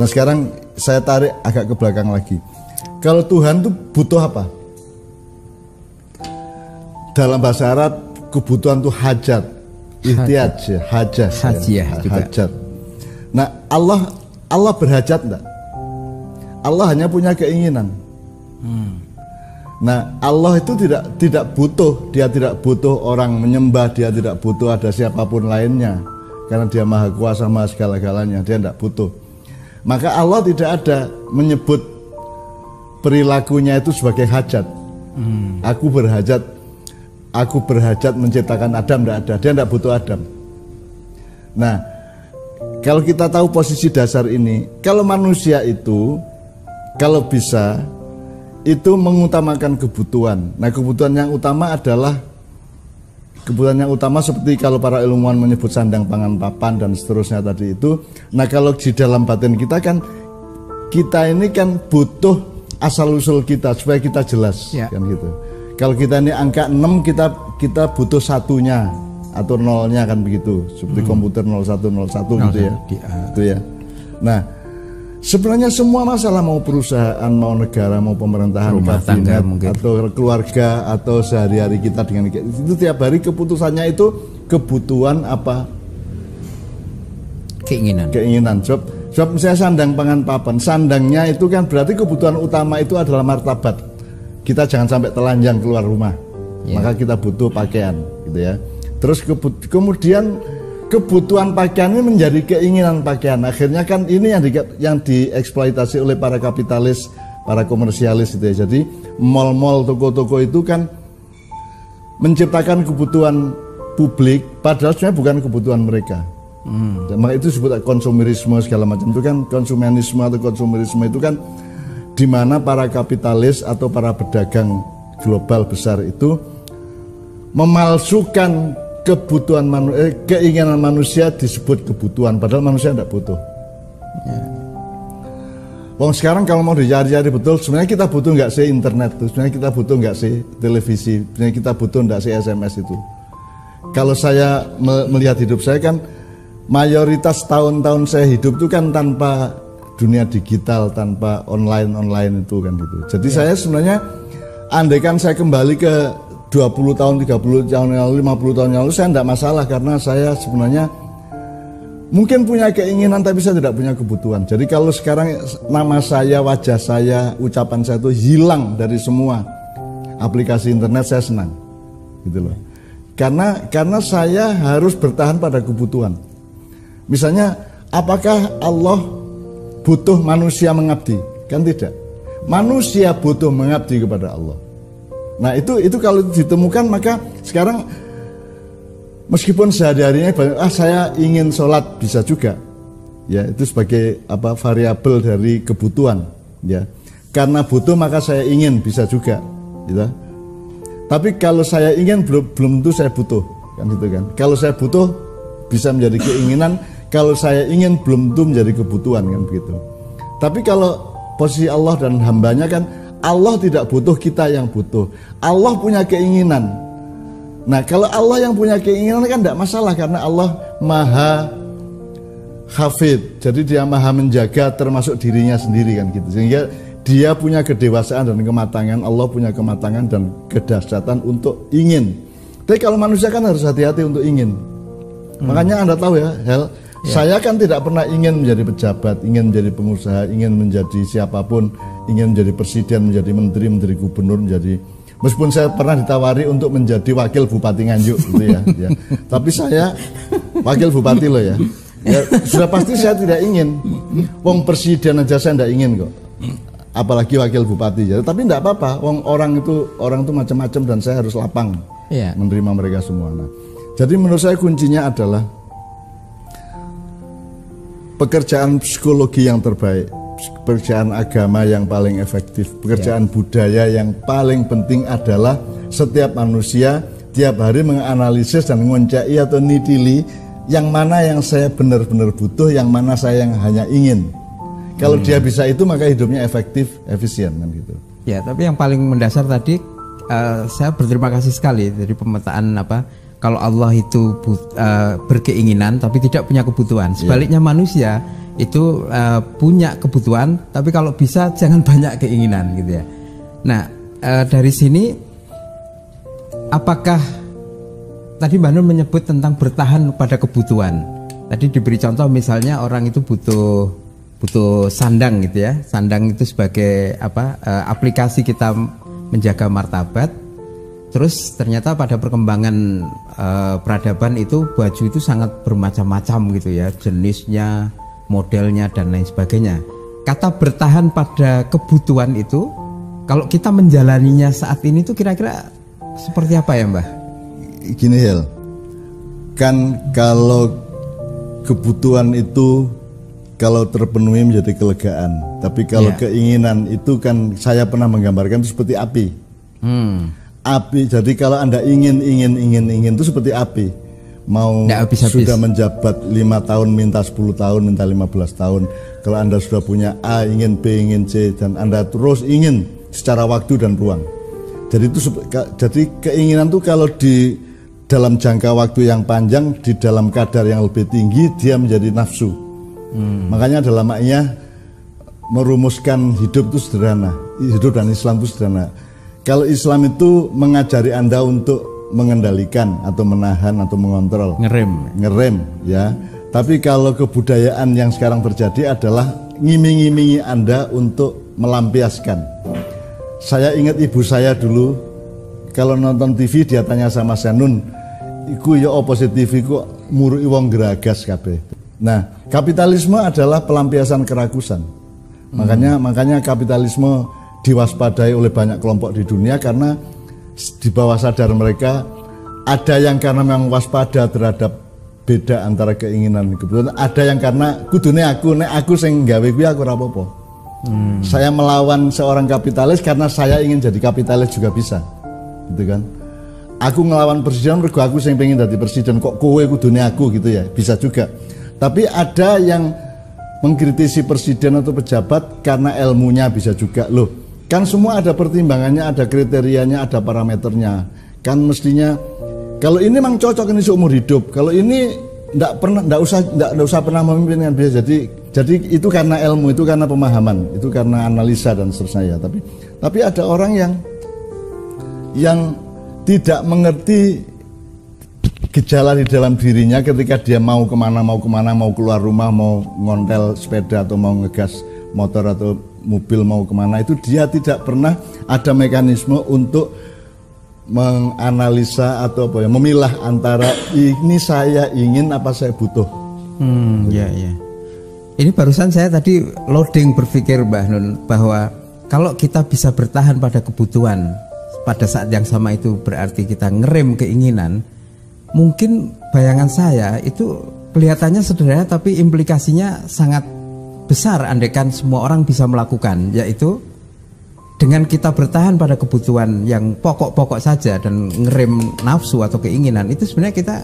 Nah sekarang saya tarik agak ke belakang lagi. Kalau Tuhan tuh butuh apa? Dalam bahasa Arab kebutuhan tuh hajat, ihtiyaj, hajat. Nah Allah berhajat enggak? Allah hanya punya keinginan. Nah Allah itu tidak butuh, dia tidak butuh orang menyembah, dia tidak butuh ada siapapun lainnya, karena dia maha kuasa, maha segala-galanya, dia tidak butuh. Maka Allah tidak ada menyebut perilakunya itu sebagai hajat. Aku berhajat menciptakan Adam, tidak ada, dia tidak butuh Adam. Nah kalau kita tahu posisi dasar ini, kalau manusia itu kalau bisa itu mengutamakan kebutuhan. Nah kebutuhan yang utama adalah kebutuhan yang utama seperti kalau para ilmuwan menyebut sandang pangan papan dan seterusnya tadi itu. Nah kalau di dalam batin kita kan, kita ini kan butuh asal usul kita supaya kita jelas kan gitu. Kalau kita ini angka 6 kita butuh satunya atau nolnya kan begitu, seperti komputer 0101 gitu ya. Gitu ya. Nah sebenarnya semua masalah, mau perusahaan, mau negara, mau pemerintahan, kabinet, atau keluarga, atau sehari-hari kita dengan itu tiap hari keputusannya itu kebutuhan apa? Keinginan. Sebab misalnya sandang pangan papan, sandangnya itu kan berarti kebutuhan utama itu adalah martabat. Kita jangan sampai telanjang keluar rumah, maka kita butuh pakaian, gitu ya. Terus kemudian kebutuhan pakaian ini menjadi keinginan pakaian. Akhirnya kan ini yang dieksploitasi oleh para kapitalis, para komersialis itu ya. Jadi mal-mal, toko-toko itu kan menciptakan kebutuhan publik, padahal sebenarnya bukan kebutuhan mereka. Maka itu disebut konsumerisme segala macam. Itu kan konsumenisme atau konsumerisme itu kan di mana para kapitalis atau para pedagang global besar itu memalsukan kebutuhan keinginan manusia disebut kebutuhan, padahal manusia tidak butuh. Wong sekarang kalau mau dicari-cari betul, sebenarnya kita butuh nggak sih internet tuh? Sebenarnya kita butuh nggak sih televisi? Sebenarnya kita butuh nggak sih SMS itu? Kalau saya melihat hidup saya kan mayoritas tahun-tahun saya hidup itu kan tanpa dunia digital, tanpa online itu kan gitu. Jadi saya sebenarnya andaikan saya kembali ke 20 tahun, 30 tahun yang lalu, 50 tahun yang lalu, saya tidak masalah karena saya sebenarnya mungkin punya keinginan tapi saya tidak punya kebutuhan. Jadi kalau sekarang nama saya, wajah saya, ucapan saya itu hilang dari semua aplikasi internet, saya senang, gitu loh. Karena saya harus bertahan pada kebutuhan. Misalnya, apakah Allah butuh manusia mengabdi? Kan tidak. Manusia butuh mengabdi kepada Allah. Nah itu kalau ditemukan, maka sekarang meskipun sehari-harinya saya ingin sholat, bisa juga ya, itu sebagai variabel dari kebutuhan ya. Karena butuh maka saya ingin, bisa juga gitu. Tapi kalau saya ingin belum tentu saya butuh, kan gitu kan. Kalau saya butuh bisa menjadi keinginan, kalau saya ingin belum tentu menjadi kebutuhan, kan begitu. Tapi kalau posisi Allah dan hambanya kan, Allah tidak butuh, kita yang butuh. Allah punya keinginan. Nah kalau Allah yang punya keinginan kan tidak masalah, karena Allah maha hafid. Jadi dia maha menjaga termasuk dirinya sendiri kan gitu. Sehingga dia punya kedewasaan dan kematangan. Allah punya kematangan dan kedahsyatan untuk ingin. Tapi kalau manusia kan harus hati-hati untuk ingin. Makanya Anda tahu ya, saya kan tidak pernah ingin menjadi pejabat, ingin menjadi pengusaha, ingin menjadi siapapun, ingin menjadi presiden, menjadi menteri gubernur, menjadi, meskipun saya pernah ditawari untuk menjadi wakil bupati Nganjuk gitu ya. Tapi saya wakil bupati loh ya. Sudah pasti saya tidak ingin. Wong presiden aja saya tidak ingin kok. Apalagi wakil bupati. Tapi tidak apa-apa. Wong orang itu macam-macam dan saya harus lapang menerima mereka semua. Nah, jadi menurut saya kuncinya adalah pekerjaan psikologi yang terbaik, pekerjaan agama yang paling efektif, pekerjaan budaya yang paling penting adalah setiap manusia tiap hari menganalisis dan ngoncai atau nitili yang mana yang saya benar-benar butuh, yang mana saya yang hanya ingin. Kalau dia bisa itu maka hidupnya efektif, efisien kan gitu. Ya, tapi yang paling mendasar tadi saya berterima kasih sekali dari pemetaan kalau Allah itu berkeinginan tapi tidak punya kebutuhan. Sebaliknya manusia itu punya kebutuhan tapi kalau bisa jangan banyak keinginan gitu ya. Nah, dari sini apakah tadi Mbak Nun menyebut tentang bertahan pada kebutuhan. Tadi diberi contoh misalnya orang itu butuh sandang gitu ya. Sandang itu sebagai aplikasi kita menjaga martabat. Terus ternyata pada perkembangan peradaban itu baju itu sangat bermacam-macam gitu ya, jenisnya, modelnya dan lain sebagainya. Kata bertahan pada kebutuhan itu kalau kita menjalaninya saat ini tuh kira-kira seperti apa ya Mbah? Gini Hel, kan kalau kebutuhan itu kalau terpenuhi menjadi kelegaan, tapi kalau keinginan itu kan saya pernah menggambarkan itu seperti api. Api, jadi kalau Anda ingin itu seperti api. Mau sudah menjabat 5 tahun, minta 10 tahun, minta 15 tahun. Kalau Anda sudah punya A, ingin B, ingin C, dan Anda terus ingin secara waktu dan ruang. Jadi keinginan itu kalau di dalam jangka waktu yang panjang, di dalam kadar yang lebih tinggi, dia menjadi nafsu. Makanya dalam maknya merumuskan hidup itu sederhana. Hidup dan Islam itu sederhana. Kalau Islam itu mengajari Anda untuk mengendalikan atau menahan atau mengontrol, ngerem ya. Tapi kalau kebudayaan yang sekarang terjadi adalah ngiming-ngimingi Anda untuk melampiaskan. Saya ingat ibu saya dulu kalau nonton TV dia tanya sama saya, Nun, iku ya opposite TV kok murui wong geragas kabeh. Nah, kapitalisme adalah pelampiasan keragusan. Makanya kapitalisme diwaspadai oleh banyak kelompok di dunia karena di bawah sadar mereka ada yang karena memang waspada terhadap beda antara keinginan dan kebutuhan, ada yang karena kudune aku sing gawe kuwi aku ora apa-apa. Saya melawan seorang kapitalis karena saya ingin jadi kapitalis juga bisa. Gitu kan. Aku ngelawan presiden mergo aku sing pengen jadi presiden, kok kowe kudune aku gitu ya, bisa juga. Tapi ada yang mengkritisi presiden atau pejabat karena ilmunya, bisa juga. Loh, kan semua ada pertimbangannya, ada kriterianya, ada parameternya. Kan mestinya kalau ini memang cocok ini seumur hidup. Kalau ini enggak usah pernah memimpin kan bisa. Jadi itu karena ilmu, itu karena pemahaman, itu karena analisa dan seterusnya. Tapi ada orang yang tidak mengerti gejala di dalam dirinya ketika dia mau kemana, mau keluar rumah, mau ngontel sepeda atau mau ngegas motor atau mobil mau kemana, itu dia tidak pernah ada mekanisme untuk menganalisa atau memilah antara ini saya ingin apa saya butuh. Ya. Ini barusan saya tadi loading berpikir Mbah Nun bahwa kalau kita bisa bertahan pada kebutuhan pada saat yang sama itu berarti kita ngerem keinginan. Mungkin bayangan saya itu kelihatannya sederhana tapi implikasinya sangat besar andaikan semua orang bisa melakukan, yaitu dengan kita bertahan pada kebutuhan yang pokok-pokok saja dan ngerem nafsu atau keinginan, itu sebenarnya kita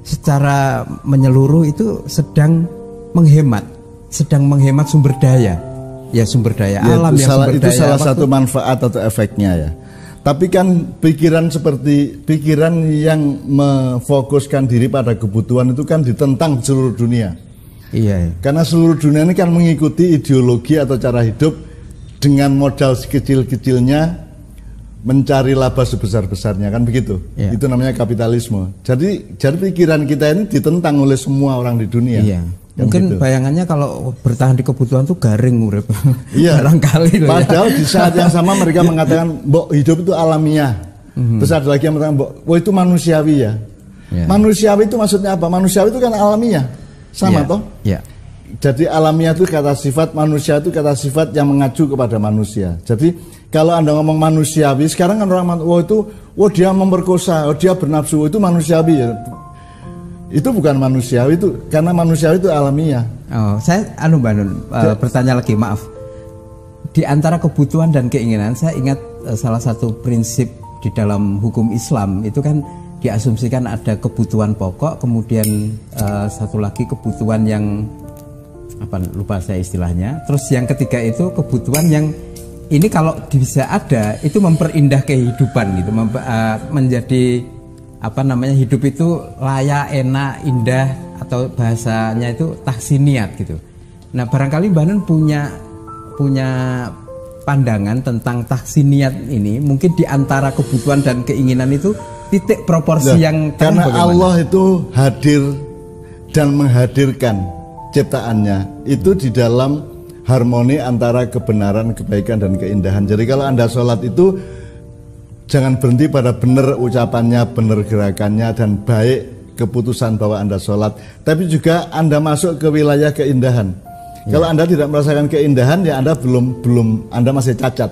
secara menyeluruh itu sedang menghemat sumber daya. Ya, sumber daya alam yang sumber daya. Itu salah satu manfaat atau efeknya ya. Tapi kan pikiran yang memfokuskan diri pada kebutuhan itu kan ditentang seluruh dunia. Iya. Karena seluruh dunia ini kan mengikuti ideologi atau cara hidup dengan modal sekecil-kecilnya mencari laba sebesar-besarnya, kan begitu. Iya. Itu namanya kapitalisme. Jadi pikiran kita ini ditentang oleh semua orang di dunia. Iya. Mungkin gitu. Bayangannya kalau bertahan di kebutuhan tuh garing urip. Iya. Barangkali. Padahal di saat yang sama mereka mengatakan, "Mbok, hidup itu alamiah." Terus ada lagi yang mengatakan, "Mbok, itu manusiawi ya." Manusiawi itu maksudnya apa? Manusiawi itu kan alamiah. Sama toh? Iya. Jadi alamiah itu kata sifat, manusia itu kata sifat yang mengacu kepada manusia. Jadi kalau Anda ngomong manusiawi, sekarang kan orang dia memperkosa, dia bernafsu, itu manusiawi ya. Itu bukan manusiawi, itu karena manusiawi itu alamiah. Oh, saya Mbak Nun bertanya lagi, maaf. Di antara kebutuhan dan keinginan, saya ingat salah satu prinsip di dalam hukum Islam itu kan diasumsikan ada kebutuhan pokok, kemudian satu lagi kebutuhan yang lupa saya istilahnya. Terus yang ketiga itu kebutuhan yang ini kalau bisa ada itu memperindah kehidupan gitu, menjadi apa namanya, hidup itu layak, enak, indah, atau bahasanya itu tahsiniat gitu. Nah, barangkali Mbah Nun punya pandangan tentang tahsiniat ini, mungkin di antara kebutuhan dan keinginan itu titik proporsi yang karena bagaimana? Allah itu hadir dan menghadirkan ciptaannya itu di dalam harmoni antara kebenaran, kebaikan dan keindahan. Jadi kalau Anda sholat itu jangan berhenti pada benar ucapannya, benar gerakannya dan baik keputusan bahwa Anda sholat, tapi juga Anda masuk ke wilayah keindahan. Kalau Anda tidak merasakan keindahan, ya Anda Anda masih cacat.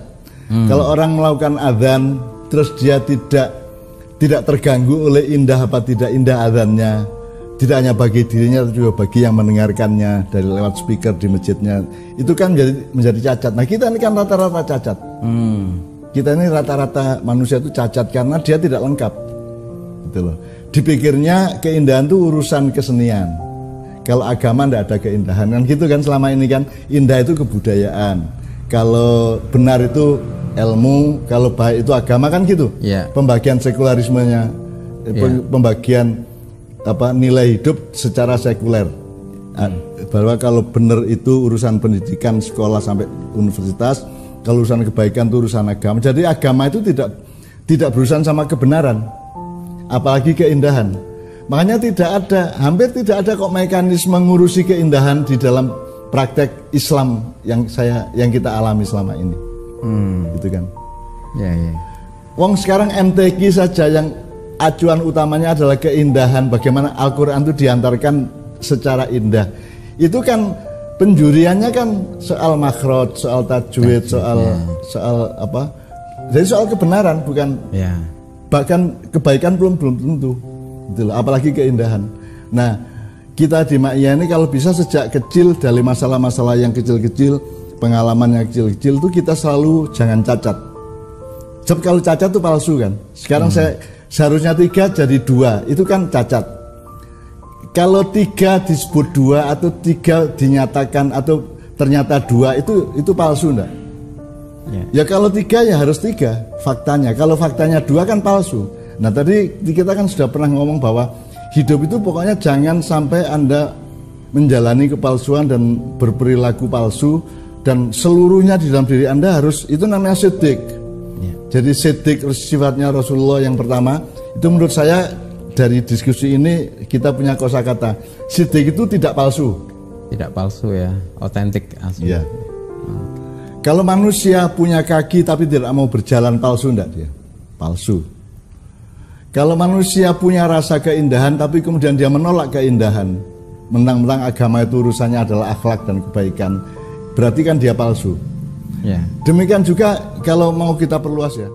Kalau orang melakukan azan terus dia tidak terganggu oleh indah apa tidak indah azannya, tidak hanya bagi dirinya tapi juga bagi yang mendengarkannya dari lewat speaker di masjidnya, itu kan menjadi cacat. Nah, kita ini kan rata-rata cacat. Kita ini rata-rata manusia itu cacat karena dia tidak lengkap, gitu loh. Dipikirnya keindahan itu urusan kesenian. Kalau agama tidak ada keindahan kan gitu kan, selama ini kan indah itu kebudayaan. Kalau benar itu ilmu, kalau baik itu agama kan gitu. Pembagian sekularismenya, pembagian nilai hidup secara sekuler. Bahwa kalau benar itu urusan pendidikan sekolah sampai universitas, kalau urusan kebaikan itu urusan agama. Jadi agama itu tidak berurusan sama kebenaran, apalagi keindahan. Makanya hampir tidak ada kok mekanisme mengurusi keindahan di dalam praktek Islam yang kita alami selama ini. Gitu kan. Wong sekarang MTQ saja yang acuan utamanya adalah keindahan, bagaimana Al-Quran itu diantarkan secara indah. Itu kan penjuriannya kan soal makhraj, soal tajwid, soal apa? Jadi soal kebenaran, bukan bahkan kebaikan belum tentu. Gitu, apalagi keindahan. Nah, kita di Ma'iyah ini kalau bisa sejak kecil dari masalah-masalah yang kecil-kecil, pengalaman yang kecil-kecil itu kita selalu jangan cacat. Sebab kalau cacat itu palsu kan. Sekarang saya seharusnya 3 jadi 2, itu kan cacat. Kalau 3 disebut 2 atau 3 dinyatakan atau ternyata 2 itu palsu enggak? Ya kalau 3 ya harus 3 faktanya. Kalau faktanya 2 kan palsu. Nah, tadi kita kan sudah pernah ngomong bahwa hidup itu pokoknya jangan sampai Anda menjalani kepalsuan dan berperilaku palsu, dan seluruhnya di dalam diri Anda harus, itu namanya siddiq. Jadi siddiq sifatnya Rasulullah yang pertama. Itu menurut saya dari diskusi ini kita punya kosakata siddiq itu tidak palsu. Tidak palsu ya, otentik asli. Kalau manusia punya kaki tapi tidak mau berjalan, palsu enggak dia? Palsu. Kalau manusia punya rasa keindahan tapi kemudian dia menolak keindahan, mentang-mentang agama itu urusannya adalah akhlak dan kebaikan, berarti kan dia palsu. Demikian juga kalau mau kita perluas ya.